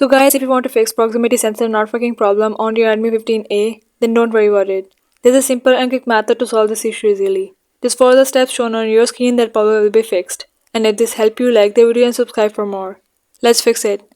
So guys, if you want to fix proximity sensor not working problem on your Redmi 15A, then don't worry about it. There's a simple and quick method to solve this issue easily. Just follow the steps shown on your screen, that problem will be fixed. And if this helped you, like the video and subscribe for more. Let's fix it.